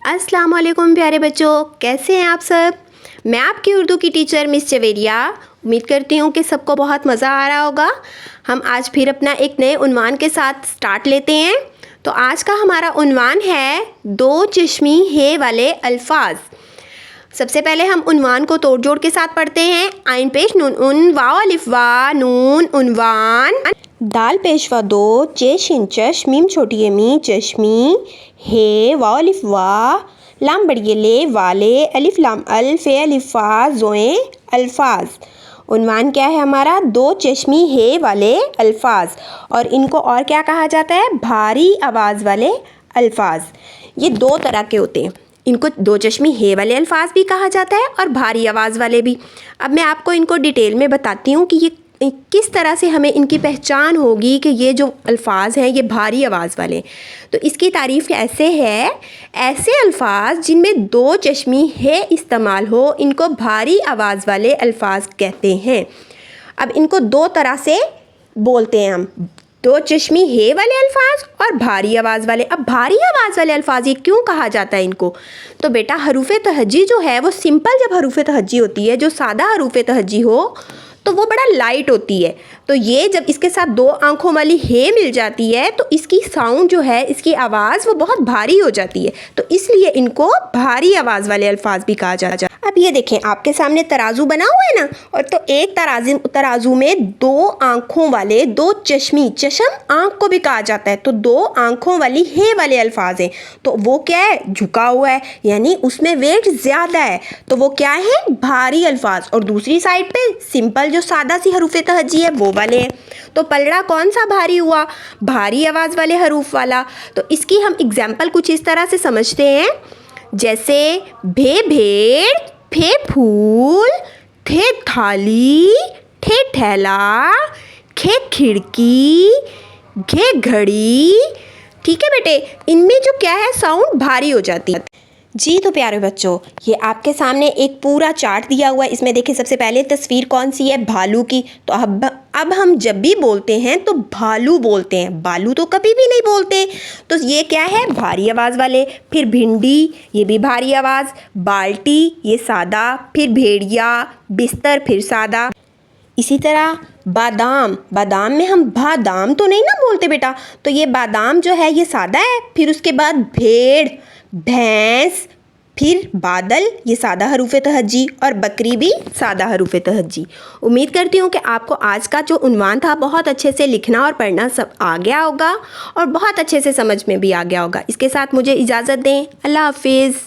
अस्सलाम वालेकुम प्यारे बच्चों, कैसे हैं आप सब। मैं आपकी उर्दू की टीचर मिस चवेरिया। उम्मीद करती हूँ कि सबको बहुत मज़ा आ रहा होगा। हम आज फिर अपना एक नए उन्वान के साथ स्टार्ट लेते हैं। तो आज का हमारा उन्वान है दो चश्मी है वाले अल्फाज। सबसे पहले हम उन्वान को तोड़ जोड़ के साथ पढ़ते हैं। आइन पेश नून उन वाव अलिफ वा नून उन्वान। दाल पेशवा दो चेशिन चश मीम छोटी मी चश्मी हे वाव अलिफ वा लाम बड़िए ले वाले अलिफ लाम अल फे अलिफा जोए अल्फाज। उन्वान क्या है हमारा, दो चश्मी है वाले अल्फाज। और इनको और क्या कहा जाता है, भारी आवाज़ वाले अल्फाज। ये दो तरह के होते हैं। इनको दो चश्मी है वाले अल्फाज भी कहा जाता है और भारी आवाज़ वाले भी। अब मैं आपको इनको डिटेल में बताती हूँ कि ये किस तरह से हमें इनकी पहचान होगी कि ये जो अल्फाज हैं ये भारी आवाज़ वाले। तो इसकी तारीफ़ ऐसे है, ऐसे अल्फाज जिनमें दो चश्मी है इस्तेमाल हो, इनको भारी आवाज़ वाले अल्फाज कहते हैं। अब इनको दो तरह से बोलते हैं हम, दो चश्मी है वाले अल्फाज और भारी आवाज़ वाले। अब भारी आवाज़ वाले अल्फाज ये क्यों कहा जाता है इनको, तो बेटा हरूफ तहज्जी जो है वो सिंपल जब हरूफ तहज्जी होती है, जो सादा हरूफ तहज्जी हो तो वो बड़ा लाइट होती है। तो ये जब इसके साथ दो आँखों वाली है मिल जाती है तो इसकी साउंड जो है, इसकी आवाज़ वो बहुत भारी हो जाती है। तो इसलिए इनको भारी आवाज़ वाले अल्फाज भी कहा जाता है। अब ये देखें, आपके सामने तराजू बना हुआ है ना, और तो एक तराजू में दो आँखों वाले, दो चश्मी, चश्म आँख को भी कहा जाता है, तो दो आँखों वाली है वाले अल्फाज हैं। तो वो क्या है, झुका हुआ है, यानी उसमें वेट ज़्यादा है, तो वो क्या है, भारी अल्फाज। और दूसरी साइड पे सिंपल जो सादा सी हरूफ तहज्जी है वो वाले हैं। तो पलड़ा कौन सा भारी हुआ, भारी आवाज़ वाले हरूफ वाला। तो इसकी हम एग्जाम्पल कुछ इस तरह से समझते हैं, जैसे भे भेड़, फे फूल, थे थाली, ठे ठेला, खे खिड़की, घे घड़ी। ठीक है बेटे, इनमें जो क्या है साउंड भारी हो जाती है। जी तो प्यारे बच्चों, ये आपके सामने एक पूरा चार्ट दिया हुआ है। इसमें देखिए सबसे पहले तस्वीर कौन सी है, भालू की। तो अब हम जब भी बोलते हैं तो भालू बोलते हैं, बालू तो कभी भी नहीं बोलते। तो ये क्या है, भारी आवाज़ वाले। फिर भिंडी, ये भी भारी आवाज़। बाल्टी, ये सादा। फिर भेड़िया, बिस्तर, फिर सादा। इसी तरह बादाम, बादाम में हम बादाम तो नहीं ना बोलते बेटा, तो ये बादाम जो है ये सादा है। फिर उसके बाद भेड़, भैंस, फिर बादल, ये सादा हरूफ तहज्जी, और बकरी भी सादा हरूफ तहज्जी। उम्मीद करती हूँ कि आपको आज का जो उन्वान था बहुत अच्छे से लिखना और पढ़ना सब आ गया होगा और बहुत अच्छे से समझ में भी आ गया होगा। इसके साथ मुझे इजाज़त दें। अल्लाह हाफिज़।